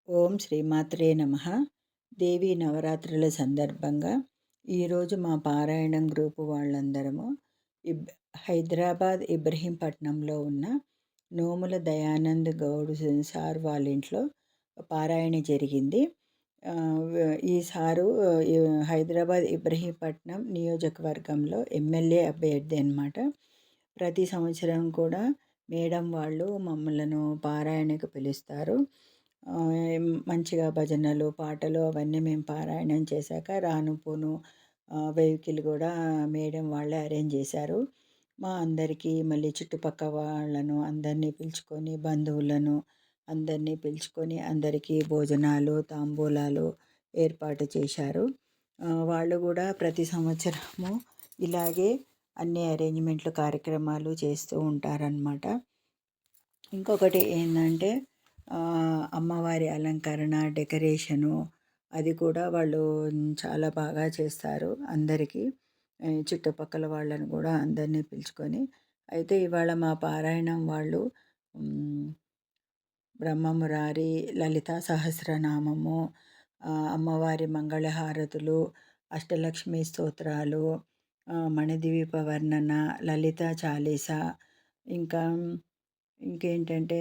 ఓం శ్రీమాత్రే నమః. దేవీ నవరాత్రుల సందర్భంగా ఈరోజు మా పారాయణం గ్రూపు వాళ్ళందరము ఇబ్ హైదరాబాద్ ఇబ్రహీంపట్నంలో ఉన్న నోముల దయానంద్ గౌడ్ సార్ వాళ్ళ ఇంట్లో పారాయణ జరిగింది. ఈ సారు హైదరాబాద్ ఇబ్రహీంపట్నం నియోజకవర్గంలో ఎమ్మెల్యే అభ్యర్థి అన్నమాట. ప్రతి సంవత్సరం కూడా మేడం వాళ్ళు మమ్మలను పారాయణకు పిలుస్తారు. మంచిగా భజనలు, పాటలు అవన్నీ మేము పారాయణం చేశాక రాను పోను వెహికల్ కూడా మేడం వాళ్ళే అరేంజ్ చేశారు. మా అందరికీ మళ్ళీ చుట్టుపక్క వాళ్ళను అందరినీ పిలుచుకొని, బంధువులను అందరినీ పిలుచుకొని అందరికీ భోజనాలు, తాంబూలాలు ఏర్పాటు చేశారు. వాళ్ళు కూడా ప్రతి సంవత్సరము ఇలాగే అన్ని అరేంజ్మెంట్లు కార్యక్రమాలు చేస్తూ ఉంటారన్నమాట. ఇంకొకటి ఏంటంటే అమ్మవారి అలంకరణ, డెకరేషను అది కూడా వాళ్ళు చాలా బాగా చేస్తారు. అందరికీ చుట్టుపక్కల వాళ్ళని కూడా అందరినీ పిలుచుకొని. అయితే ఇవాళ మా పారాయణం వాళ్ళు బ్రహ్మమురారి, లలితా సహస్రనామము, అమ్మవారి మంగళహారతులు, అష్టలక్ష్మి స్తోత్రాలు, మణిద్వీప వర్ణన, లలితా చాలీస, ఇంకేంటంటే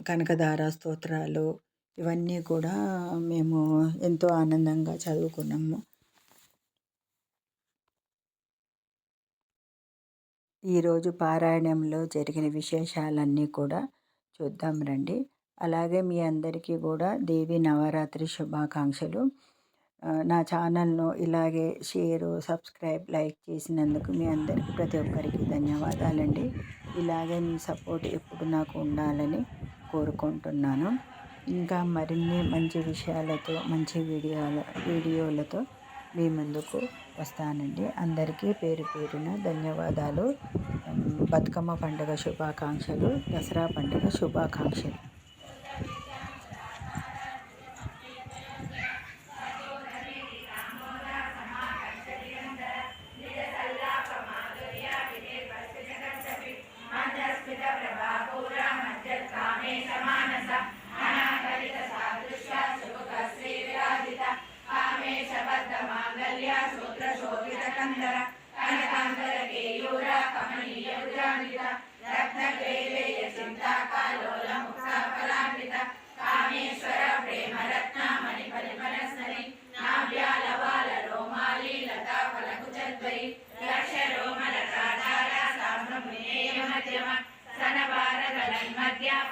కనకధార స్తోత్రాలు ఇవన్నీ కూడా మేము ఎంతో ఆనందంగా చదువుకున్నాము. ఈరోజు పారాయణంలో జరిగిన విశేషాలన్నీ కూడా చూద్దాం రండి. అలాగే మీ అందరికీ కూడా దేవి నవరాత్రి శుభాకాంక్షలు. నా ఛానల్ను ఇలాగే షేరు, సబ్స్క్రైబ్, లైక్ చేసినందుకు మీ అందరికీ ప్రతి ఒక్కరికి ధన్యవాదాలండి. ఇలాగే మీ సపోర్ట్ ఎప్పుడు నాకు ఉండాలని కోరుకుంటున్నాను. ఇంకా మరిన్ని మంచి విషయాలతో, మంచి వీడియోలతో మీ ముందుకు వస్తానండి. అందరికీ పేరు పేరున ధన్యవాదాలు. బతుకమ్మ పండుగ శుభాకాంక్షలు, దసరా పండుగ శుభాకాంక్షలు.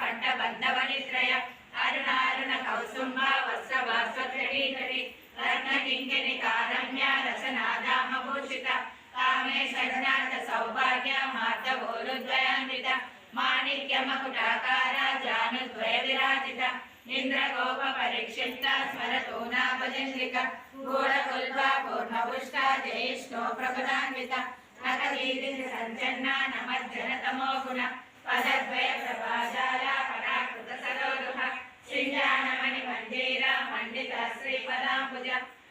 పట్టబద్ధవనిత్రయ అరుణారుణ కౌసుంభ వస్త్రవాస్వత్రీకరి రత్నకింకిణి కారమ్య రసనాదామభూషిత కామే సజ్ఞాత సౌభాగ్య మార్తగోరుద్వయాన్విత మాణిక్య మకుటాకార జానుద్వయ విరాజిత ఇంద్రగోప పరీక్షిత స్మరతోనాభజంద్రిక గూఢకుల్భ పూర్ణపుష్ట జయిష్ణో ప్రపదాన్విత నకదీది సంచన్న నమజ్జన తమో గుణ పదద్వయ ప్రభాజాల పటాకృత సరోరుహ శ్రీజానమణి మంజీర మండిత శ్రీపదాంబుజ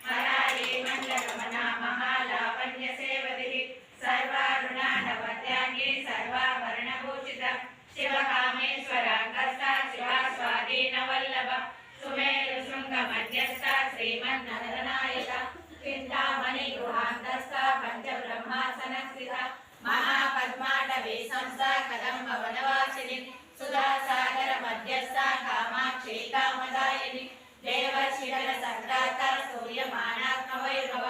మరాళీ మండగమన మహాలావణ్య సేవతి సర్వారుణానవత్యాంగి సర్వాభరణభూషిత శివకామేశ్వరాంగస్థ శివాస్వాధీన వల్లభ సుమేరు శృంగ మధ్యస్థ శ్రీమన్నదనాయక చింతామణి గృహాంతస్థ పంచబ్రహ్మాసన స్థిత మహాపద్మాటవీ సంస్థ కదంబ వనవాసిని సుధాసాగర మధ్యస్థ కామాక్షి కామదాయిని దేవర్షిగణ సంఘాత సూర్యమానాత్మ వైభవ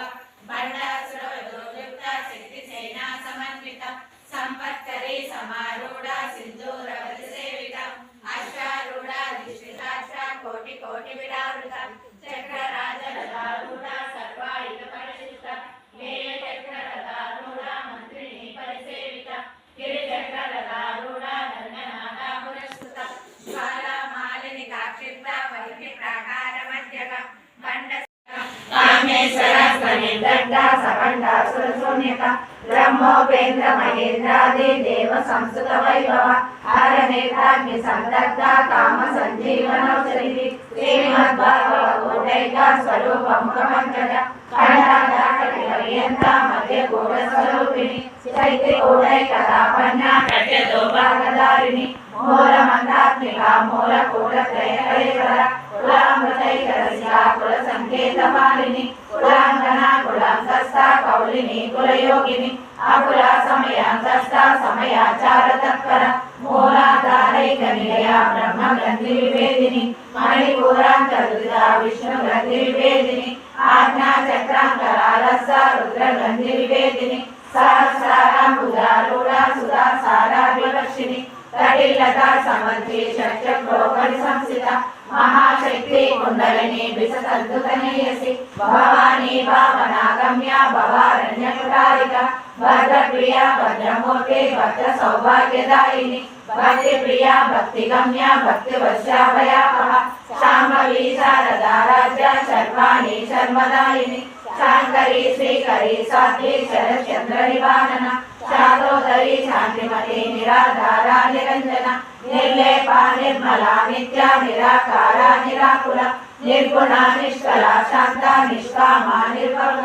బండాసురయుక్త శక్తి సేనా సమన్విత సంపత్కరీ సమారూఢ సింధూరవతి సేవిత అశ్వారూఢ దిష్టిరాష్ట్ర కోటి కోటి విరావృత చక్రరాజరూఢ సర్వాయుధ పరిశుద్ధ వేయ చక్రరథారూఢ మంత్రిని పరిసేవిత గిరిచక్రరథారూఢ నందనాథ పురస్కృత జ్వాలామాలిని కాక్షిప్త వైద్య ప్రాకార మధ్యగ బండ కామేశ్వర స్వనిర్దండ సకండాసుర శూన్యక బ్రహ్మోపేంద్ర మహేంద్రాది దేవ సంస్కృత వైభవ హరనేత్రాగ్ని సందగ్ధ కామ సంజీవనౌషధి శ్రీమద్భాగవతోటైక స్వరూపముఖ పంకజ ఖండాదాకటి పర్యంత మధ్య గూఢ స్వరూపిణి చైత్రి కోటైక తాపన్య కట్యతో భాగదారిణి మూలమందాత కులాత్మికా మూల కూటత్రయకరేవర కులామృతైక రసికా కుల సంకేత మాలిని కులాంగన కులాంతస్థ కౌలిని కులయోగిని అకుల సమయాంతస్థ సమయాచార తత్పర మూలాధారైక నిలయ బ్రహ్మ గ్రంథి వివేదిని మణిపూరాంతరుదిత విష్ణు గ్రంథి వివేదిని ఆజ్ఞా చక్రాంతరాలస్స రుద్ర గ్రంథి వివేదిని సహస్రారాంబుజారూఢ సుధా సారా వివక్షిణి తటిల్లత సమర్థి షట్చక్రోపరి సంస్థిత మహాశక్తి కుండలిని విసతద్భుతనేయసి భవానీ భావనాగమ్య భవారణ్యకుటారిక భద్రప్రియ భద్రమూర్తి భద్ర సౌభాగ్యదాయిని భక్తి ప్రియ భక్తి గమ్య భక్తి వర్షాభయాపహ శాంభవి శారదారాధ్య శర్వాణి శర్మదాయిని శాంకరి శ్రీకరి సాధ్వి శరచంద్ర నివారణ శాదోదరి శాంతిమతి నిరాధార నిరంజన నిర్లేప నిర్మల నిత్య నిరాకార నిరాకుల నిర్గుణ నిష్కల శాంత నిష్కామ నిర్భవ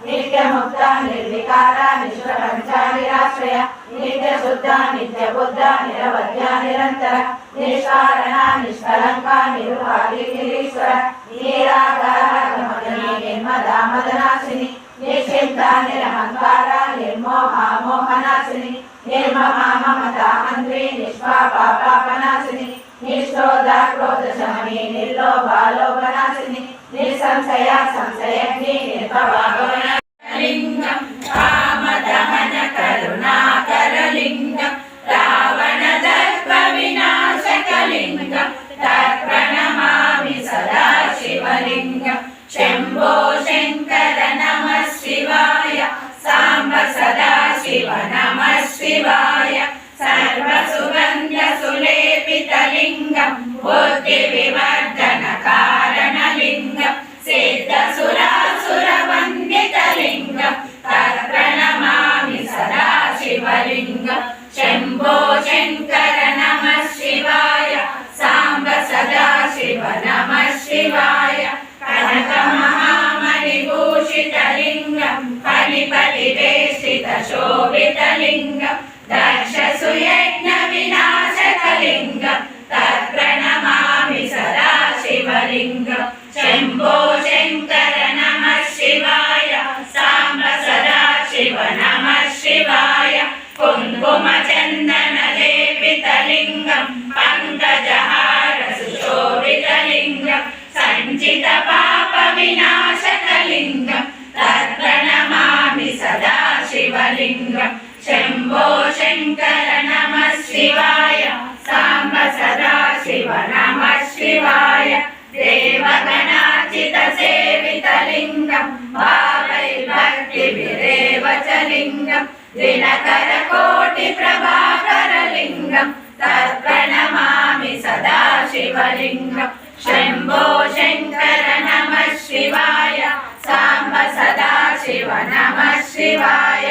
నిత్యముక్త నిర్వికార నిష్ప్రపంచ నిరాశ్రయ నిత్య శుద్ధ నిత్య బుద్ధ నిరవధ్య నిరంతర నిష్కారణ నిష్కలంక నిరుపాధి నిరీశ్వర నిరాకారమదని నిర్మద మదనాశిని నిశ్చింత నిరహంకార నిర్మోహ మోహనాశిని నిర్మమ మమత మంత్రి నిష్పాప పాపనాశిని నిష్క్రోధ క్రోధ శమని నిర్లోభ లోభనాశిని నిస్సంశయ సంశయగ్ని నిర్భవాభవన లింగం కామదహన కరుణాకరలింగం రావణ దర్ప వినాశకలింగం తత్ప్రణమామి సదా శివలింగం శంభో శంకర నమః శివాయ సాంబ సదా శివ నమః శివాయ సర్వసుగంధ సులేపితలింగం బుద్ధి వివర్ధన కారణలింగం సిద్ధసురాసుర వందితలింగం తత్ప్రణమామి సదా శివలింగం శంభో శంకర నమః శివాయ సాంబ సదా శివ నమః శివాయ కనక మహామణి భూషితలింగం ఫలిపలివేష్టిత శోభితలింగం దక్ష సుయజ్ఞ వినాశకలింగం తత్ప్రణమామి సదా శివలింగం శంభో శంకర నమః శివాయ సాంబ సదా శివ నమః శివాయ కుంకుమ చందన లేపితలింగం పంకజహార సుశోభితలింగం సంచిత పాప వినాశకలింగం తత్ప్రణమామి సదా శివలింగం శంభో శంకర నమః శివాయ సాంబ సదా శివ నమః శివాయ దేవగణార్చిత సేవితలింగం భావైర్భక్తి విరేవచలింగం దినకర కోటి ప్రభాకరలింగం తత్ప్రణమామి సదా శివలింగం శంభో శంకర నమః శివాయ సాంబ సదా శివ నమః శివాయ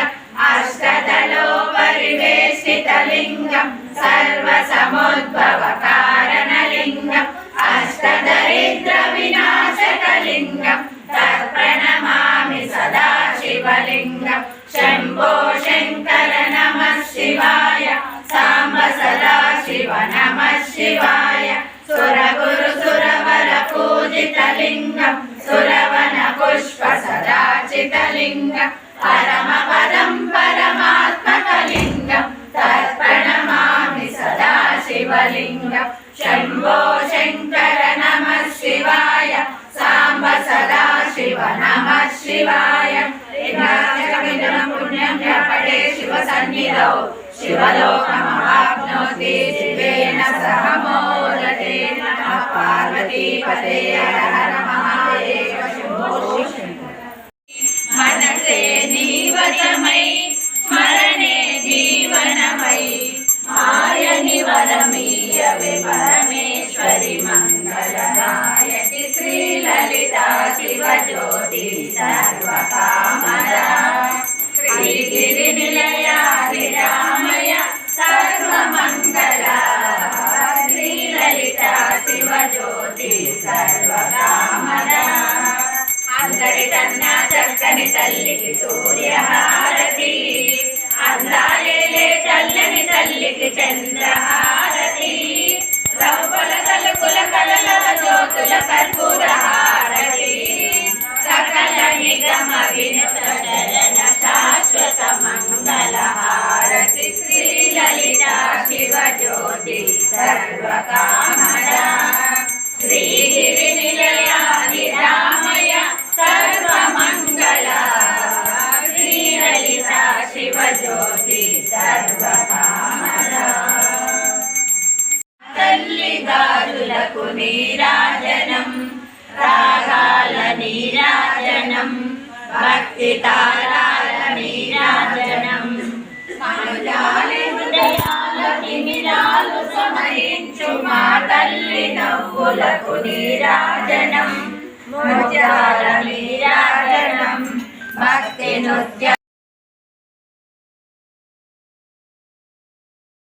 అష్టదలో పరివేష్టితలింగం సర్వసముద్భవ కారణలింగం అష్టదరిద్ర వినాశకలింగం తత్ప్రణమామి సదా శివలింగం శంభో శంకర నమః శివాయ సాంబ సదా శివ నమః శివాయ సురగురు సురవర పూజితలింగం సురవన పుష్ప సదాచితలింగం పరమ పదం పరమాత్మకలింగం తత్ప్రణమామి సదా శివలింగం శంభో శంకర నమః శివాయ సాంబ సదా శివ నమః శివాయ పుణ్యం పడే శివ సన్నిధౌ శివలోకమవాప్నోతి శివేన సహ మోదతే నమః పార్వతీపతే హర హర మహాదేవ శంభో శంకర మనసే నీవశమై స్మరణే జీవనమై మాయని వరమీయవే పరమేశ్వరి మంగళదాయకి శ్రీలలితా శివజ్యోతి సర్వకామదా శ్రీగిరి నిలయా నిరామయ సర్వమంగళ శ్రీలలితా శివజ్యోతి సర్వకామదా అందరి కన్నా చక్కని తల్లికి సూర్యహారతి అందాలేలే చల్లని తల్లికి చంద్రహారతి నిగమ వినుత శరణ శాశ్వత మంగళ హారతి శ్రీ లలిత శివ జ్యోతి సర్వకామద శ్రీగిరి నిలయ నిరామయ సర్వమంగళ శ్రీ లలిత శివ జ్యోతి సర్వకామద తల్లి గాజులకు నీరాజనం రాగాల నీరాజనం భక్తి తారాల నీరాజనం మనుజాలి హృదయాల నిమిరాలు సమయించు మా తల్లి నవ్వులకు నీరాజనం ముత్యాల నీరాజనం భక్తి నృత్య